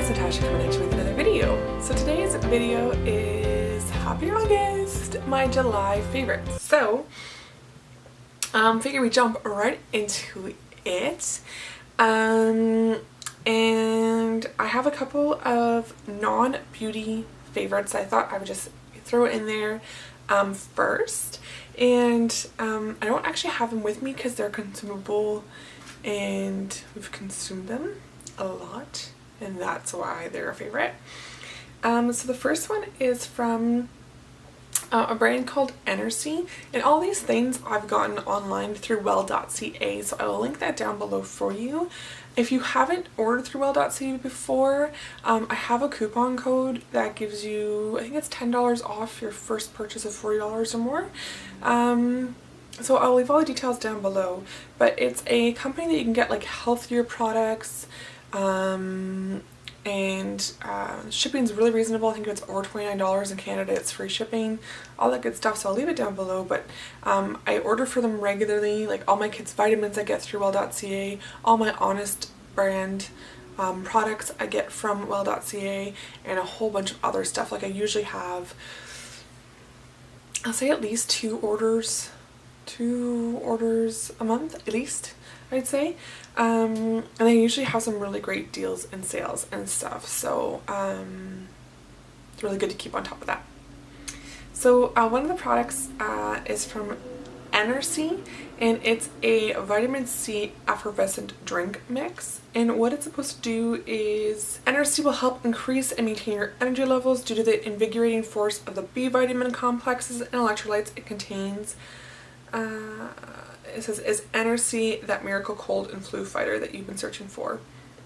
it's Natasha coming at you with another video. So today's video is Happy August, my July favorites. So, figure we jump right into it. And I have a couple of non-beauty favorites I thought I would just throw in there first. And I don't actually have them with me because they're consumable and we've consumed them a lot, and that's why they're a favorite. So the first one is from a brand called Energy, and all these things I've gotten online through well.ca, so I will link that down below for you. If you haven't ordered through well.ca before, I have a coupon code that gives you, I think it's $10 off your first purchase of $40 or more. So I'll leave all the details down below, but it's a company that you can get like healthier products, and shipping's really reasonable. I think it's over $29 in Canada. It's free shipping, all that good stuff, so I'll leave it down below. But I order for them regularly, like all my kids' vitamins I get through well.ca, all my Honest brand products I get from well.ca, and a whole bunch of other stuff. Like I usually have, I'll say at least two orders a month, at least, I'd say. And they usually have some really great deals and sales and stuff, so it's really good to keep on top of that. So one of the products is from Energy, and it's a vitamin C effervescent drink mix. And what it's supposed to do is, Energy will help increase and maintain your energy levels due to the invigorating force of the B vitamin complexes and electrolytes it contains. It says, is Energy that miracle cold and flu fighter that you've been searching for?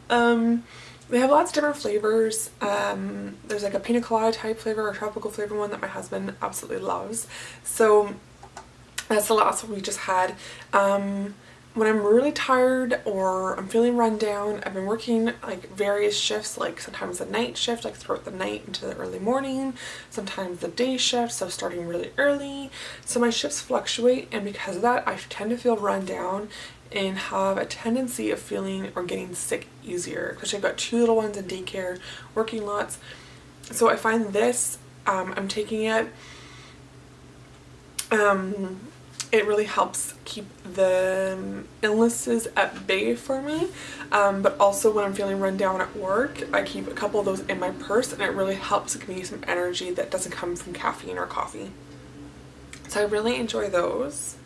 They have lots of different flavors. There's like a pina colada type flavor or tropical flavor one that my husband absolutely loves. So that's the last one we just had. When I'm really tired or I'm feeling run down, I've been working like various shifts, like sometimes the night shift, like throughout the night into the early morning, sometimes the day shift, so starting really early. So my shifts fluctuate, and because of that I tend to feel run down and have a tendency of feeling or getting sick easier, because I've got two little ones in daycare, working lots. So I find this, I'm taking it, it really helps keep the illnesses at bay for me, but also when I'm feeling run down at work, I keep a couple of those in my purse, and it really helps give me some energy that doesn't come from caffeine or coffee. So I really enjoy those.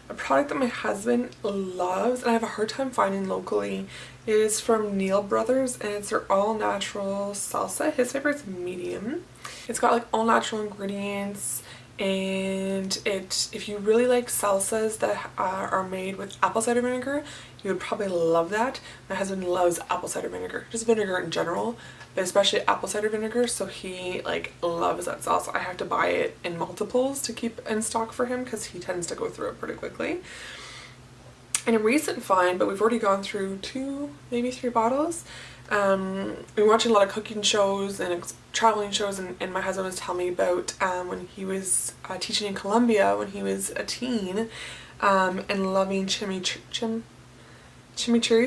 A product that my husband loves and I have a hard time finding locally is from Neil Brothers, and it's their all natural salsa. His favorite's medium. It's got like all natural ingredients, and if you really like salsas that are made with apple cider vinegar, you would probably love that. My husband loves apple cider vinegar, just vinegar in general, but especially apple cider vinegar, so he like loves that salsa. I have to buy it in multiples to keep in stock for him because he tends to go through it pretty quickly. And a recent find, but we've already gone through 2, maybe 3 bottles. We've been watching a lot of cooking shows and traveling shows, and my husband was telling me about when he was teaching in Colombia when he was a teen, and loving chimichurri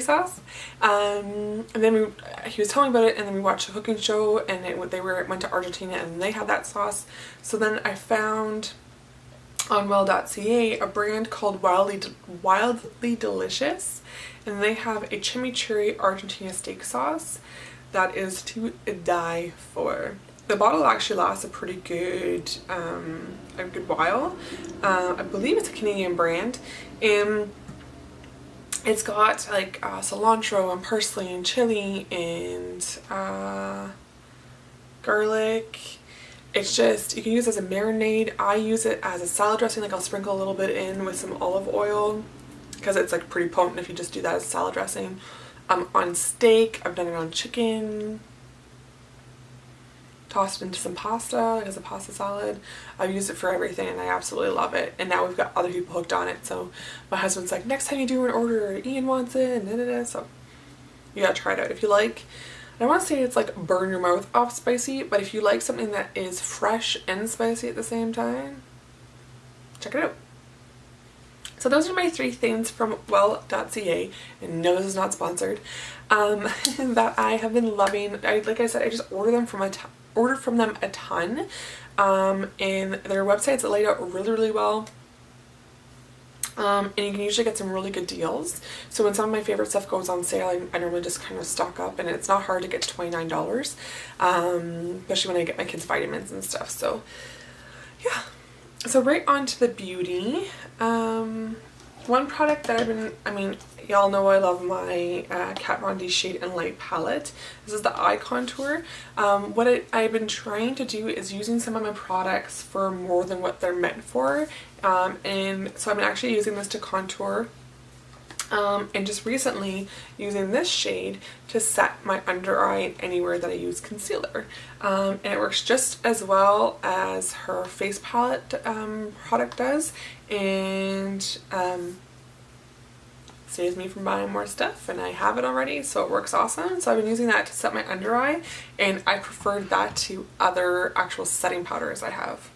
sauce. And then he was telling me about it, and then we watched a cooking show, and they went to Argentina and they had that sauce. So then I found on well.ca a brand called Wildly Delicious, and they have a chimichurri Argentina steak sauce that is to die for. The bottle actually lasts a pretty good while. I believe it's a Canadian brand, and it's got like cilantro and parsley and chili and garlic. It's just, you can use it as a marinade. I use it as a salad dressing, like I'll sprinkle a little bit in with some olive oil because it's like pretty potent if you just do that as salad dressing. On steak, I've done it on chicken, tossed it into some pasta, like as a pasta salad. I've used it for everything and I absolutely love it. And now we've got other people hooked on it, so my husband's like, next time you do an order, Ian wants it, and da-da-da. So you gotta try it out if you like. I don't want to say it's like burn your mouth off spicy, but if you like something that is fresh and spicy at the same time, check it out. So those are my 3 things from well.ca, and no, this is not sponsored. that I have been loving. Like I said, I just ordered from them a ton, and their website's laid out really well. And you can usually get some really good deals. So when some of my favorite stuff goes on sale, I normally just kind of stock up, and it's not hard to get to $29, especially when I get my kids vitamins and stuff. So yeah, so right on to the beauty. One product that y'all know I love my Kat Von D Shade and Light palette. This is the eye contour. What I've been trying to do is using some of my products for more than what they're meant for. And so I've been actually using this to contour. And just recently using this shade to set my under eye anywhere that I use concealer. And it works just as well as her face palette product does, and saves me from buying more stuff, and I have it already, so it works awesome. So I've been using that to set my under eye, and I preferred that to other actual setting powders I have.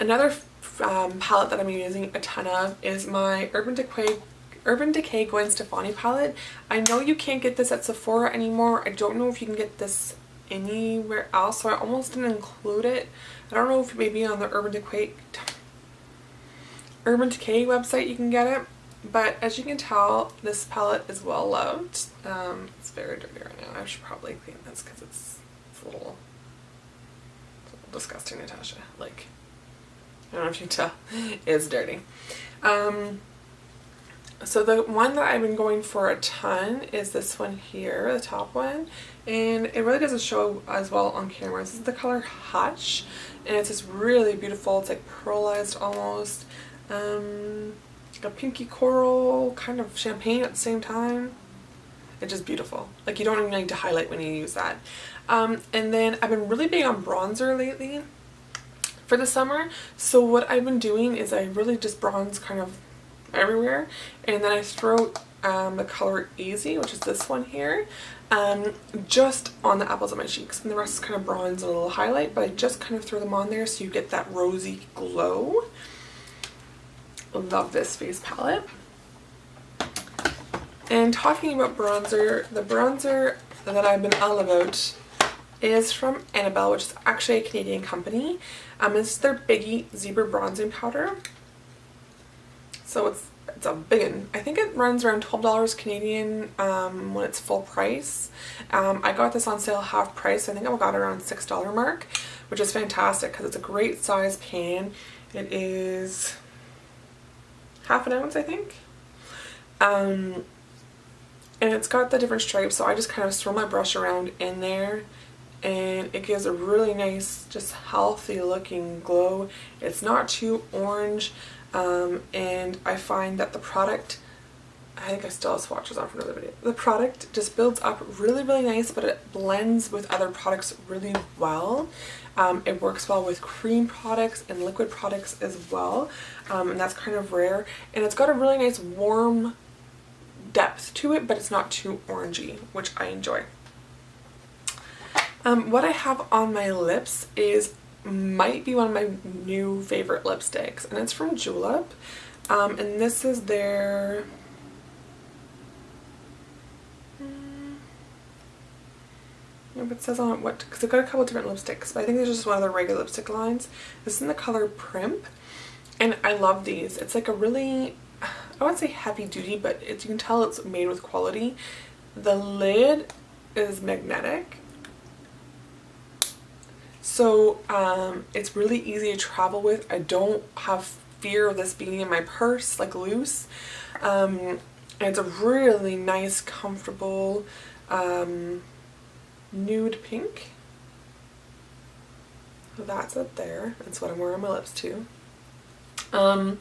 Another palette that I'm using a ton of is my Urban Decay Gwen Stefani palette. I know you can't get this at Sephora anymore. I don't know if you can get this anywhere else, so I almost didn't include it. I don't know if maybe on the Urban Decay website you can get it, but as you can tell, this palette is well loved. It's very dirty right now. I should probably clean this because it's a little disgusting, Natasha. Like, I don't know if you can tell, it's dirty. So the one that I've been going for a ton is this one here, the top one, and it really doesn't show as well on camera. This is the color Hush, and it's just really beautiful. It's like pearlized almost, like a pinky coral, kind of champagne at the same time. It's just beautiful. Like, you don't even need to highlight when you use that. And then I've been really big on bronzer lately for the summer. So what I've been doing is I really just bronze kind of everywhere, and then I throw the color Easy, which is this one here, just on the apples of my cheeks, and the rest is kind of bronze and a little highlight, but I just kind of throw them on there so you get that rosy glow. Love this face palette. And talking about bronzer, the bronzer that I've been all about is from Annabelle, which is actually a Canadian company. This is their Biggie Zebra Bronzing Powder. So it's a big one. I think it runs around $12 Canadian when it's full price. I got this on sale half price. I think I got it around $6 mark, which is fantastic because it's a great size pan. It is half an ounce, I think. And it's got the different stripes, so I just kind of swirl my brush around in there, and it gives a really nice, just healthy looking glow. It's not too orange, and I find that the product, I think I still have swatches on for another video. The product just builds up really nice, but it blends with other products really well. It works well with cream products and liquid products as well, and that's kind of rare. And it's got a really nice warm depth to it, but it's not too orangey, which I enjoy. What I have on my lips might be one of my new favorite lipsticks, and it's from Julep, and this is their it says on it what, because they've got a couple different lipsticks, but I think this is just one of their regular lipstick lines. This is in the color Primp, and I love these. It's like a really, I wouldn't say heavy duty, but you can tell it's made with quality. The lid is magnetic, so it's really easy to travel with. I don't have fear of this being in my purse like loose, and it's a really nice, comfortable nude pink. So that's it there. That's what I'm wearing on my lips too. But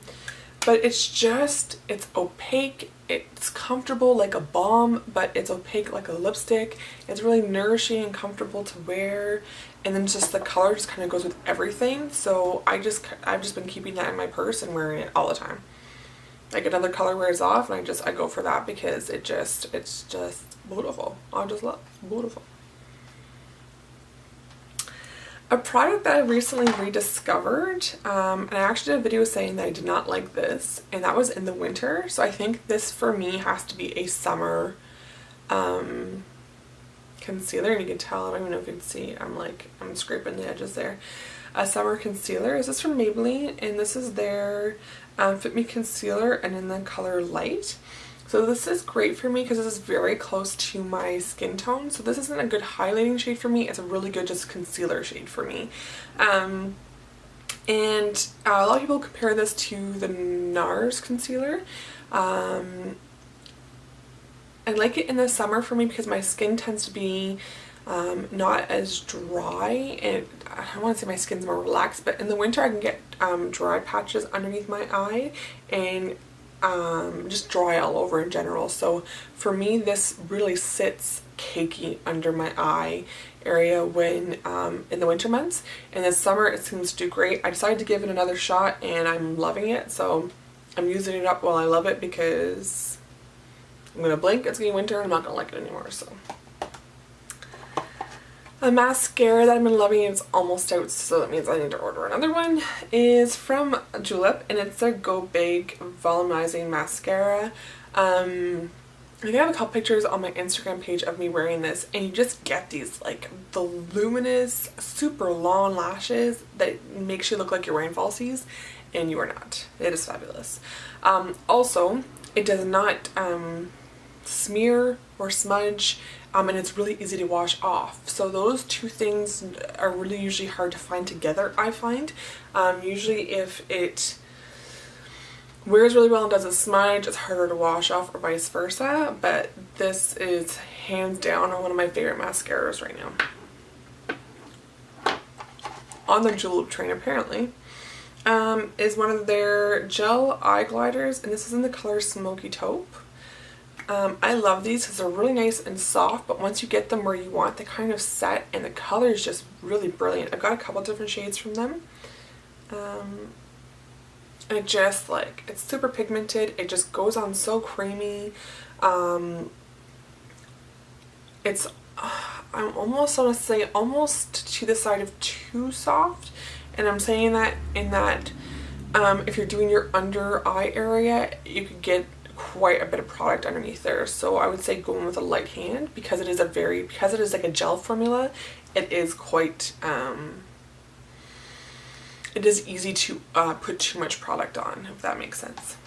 it's opaque, it's comfortable like a balm, but it's opaque like a lipstick. It's really nourishing and comfortable to wear, and then just the color just kind of goes with everything. So I've just been keeping that in my purse and wearing it all the time. Like, another color wears off and I go for that because it's just beautiful. I just love beautiful. A product that I recently rediscovered, and I actually did a video saying that I did not like this, and that was in the winter. So I think this for me has to be a summer concealer, and you can tell, I don't even know if you can see, I'm scraping the edges there. A summer concealer. This is from Maybelline, and this is their Fit Me concealer, and in the color light. So this is great for me because this is very close to my skin tone. So this isn't a good highlighting shade for me. It's a really good just concealer shade for me. And a lot of people compare this to the NARS concealer. I like it in the summer for me because my skin tends to be not as dry, and I don't want to say my skin's more relaxed, but in the winter I can get dry patches underneath my eye and just dry all over in general. So for me this really sits cakey under my eye area when in the winter months. In the summer it seems to do great. I decided to give it another shot and I'm loving it, so I'm using it up while I love it because I'm gonna blink, it's gonna be winter, and I'm not gonna like it anymore. So a mascara that I've been loving, it's almost out, so that means I need to order another one, is from Julep, and it's their Go Big Volumizing Mascara. I think I have a couple pictures on my Instagram page of me wearing this, and you just get these like voluminous, super long lashes that makes you look like you're wearing falsies, and you are not. It is fabulous. Also, it does not smear or smudge, and it's really easy to wash off. So those two things are really usually hard to find together, I find. Usually if it wears really well and doesn't smudge, it's harder to wash off, or vice versa, but this is hands down one of my favorite mascaras right now. On the Julep train apparently is one of their gel eye gliders, and this is in the color Smoky Taupe. I love these because they're really nice and soft, but once you get them where you want, they kind of set, and the color is just really brilliant. I've got a couple different shades from them. It just like, it's super pigmented, it just goes on so creamy. It's I'm almost want to say almost to the side of too soft, and I'm saying that in that if you're doing your under eye area, you could get quite a bit of product underneath there. So I would say go in with a light hand, because it is like a gel formula, it is quite it is easy to put too much product on, if that makes sense.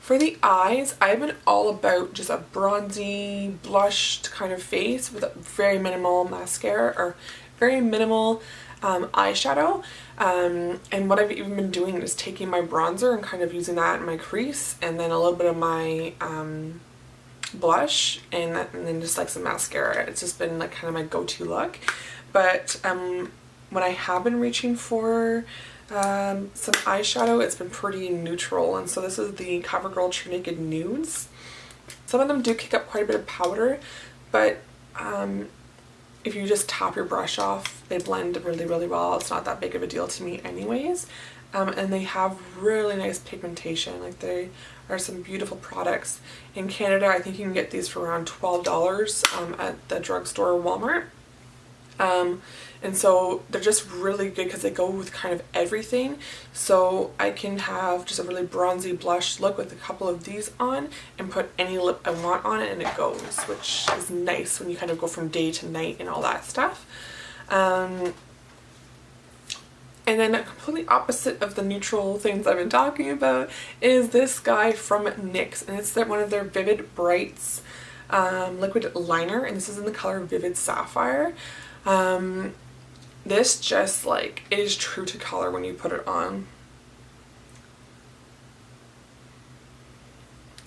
For the eyes, I've been all about just a bronzy, blushed kind of face with a very minimal mascara, or very minimal eyeshadow. And what I've even been doing is taking my bronzer and kind of using that in my crease, and then a little bit of my blush, and then just like some mascara. It's just been like kind of my go-to look. But when I have been reaching for some eyeshadow, it's been pretty neutral, and so this is the CoverGirl True Naked Nudes. Some of them do kick up quite a bit of powder, but if you just top your brush off, they blend really, really well. It's not that big of a deal to me anyways. And they have really nice pigmentation. Like, they are some beautiful products. In Canada, I think you can get these for around $12 at the drugstore or Walmart. And so they're just really good because they go with kind of everything. So I can have just a really bronzy blush look with a couple of these on and put any lip I want on it, and it goes, which is nice when you kind of go from day to night and all that stuff. And then a completely opposite of the neutral things I've been talking about is this guy from NYX, and it's one of their Vivid Brights liquid liner, and this is in the color Vivid Sapphire. This just like is true to color when you put it on.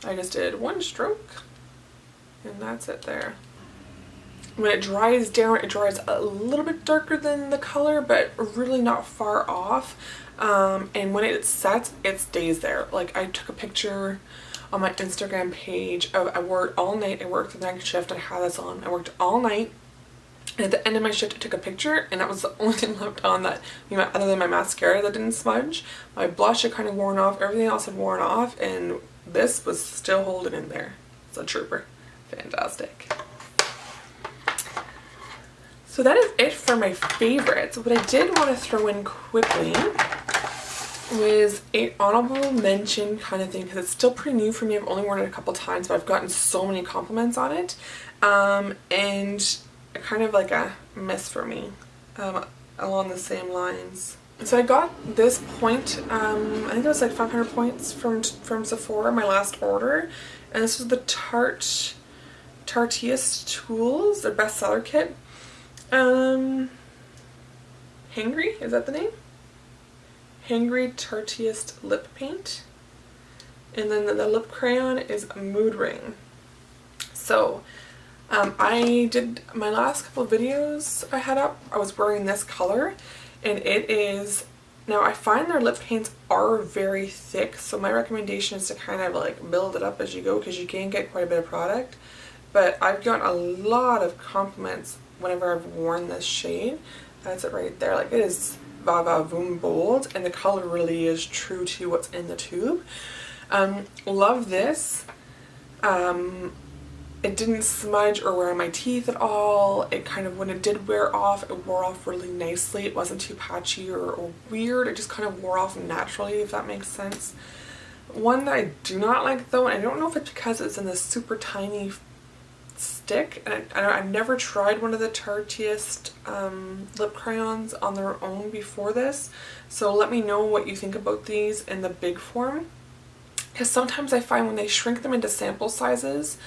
I just did one stroke and that's it there. When it dries down, it dries a little bit darker than the color, but really not far off. And when it sets, it stays there. Like, I took a picture on my Instagram page of, I wore it all night. I worked the night shift, I had this on. I worked all night. And at the end of my shift, I took a picture, and that was the only thing left on that, you know, other than my mascara that didn't smudge. My blush had kind of worn off, everything else had worn off, and this was still holding in there. It's a trooper. Fantastic. So that is it for my favorites. What I did want to throw in quickly was a honorable mention kind of thing because it's still pretty new for me. I've only worn it a couple times, but I've gotten so many compliments on it, and kind of like a miss for me, along the same lines. So I got this point, I think it was like 500 points from Sephora, my last order, and this was the Tarteist Tools, their bestseller kit. Hangry, is that the name? Hangry Tarteist Lip Paint. And then the lip crayon is Mood Ring. So I did my last couple of videos I had up, I was wearing this color, and it is, now I find their lip paints are very thick, so my recommendation is to kind of like build it up as you go because you can get quite a bit of product. But I've gotten a lot of compliments whenever I've worn this shade. That's it right there. Like, it is Vava Voom Bold, and the color really is true to what's in the tube. Love this. It didn't smudge or wear on my teeth at all. It kind of, when it did wear off, it wore off really nicely. It wasn't too patchy or weird. It just kind of wore off naturally, if that makes sense. One that I do not like though, and I don't know if it's because it's in this super tiny stick, and I've never tried one of the Tarteist lip crayons on their own before this, so let me know what you think about these in the big form, because sometimes I find when they shrink them into sample sizes,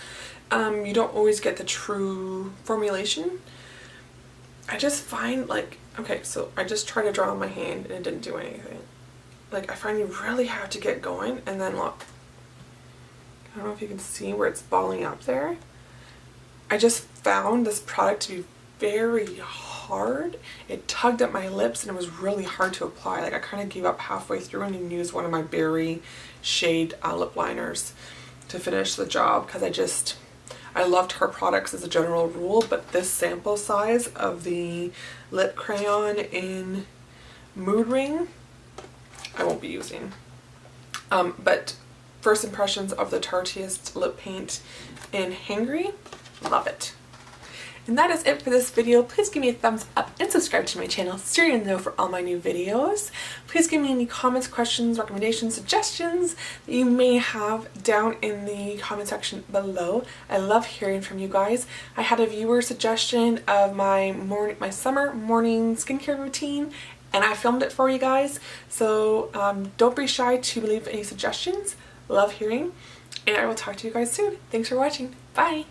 you don't always get the true formulation. I just find, like, okay, so I just tried to draw on my hand and it didn't do anything. Like, I find you really have to get going, and then look, I don't know if you can see where it's balling up there. I just found this product to be very hard. It tugged at my lips and it was really hard to apply. Like, I kind of gave up halfway through and even used one of my berry shade lip liners to finish the job, because I loved her products as a general rule, but this sample size of the lip crayon in Mood Ring I won't be using. But first impressions of the Tarteist lip paint in Hangry, love it. And that is it for this video. Please give me a thumbs up and subscribe to my channel so you're in the know for all my new videos. Please give me any comments, questions, recommendations, suggestions that you may have down in the comment section below. I love hearing from you guys. I had a viewer suggestion of my summer morning skincare routine, and I filmed it for you guys. So don't be shy to leave any suggestions. Love hearing, and I will talk to you guys soon. Thanks for watching. Bye!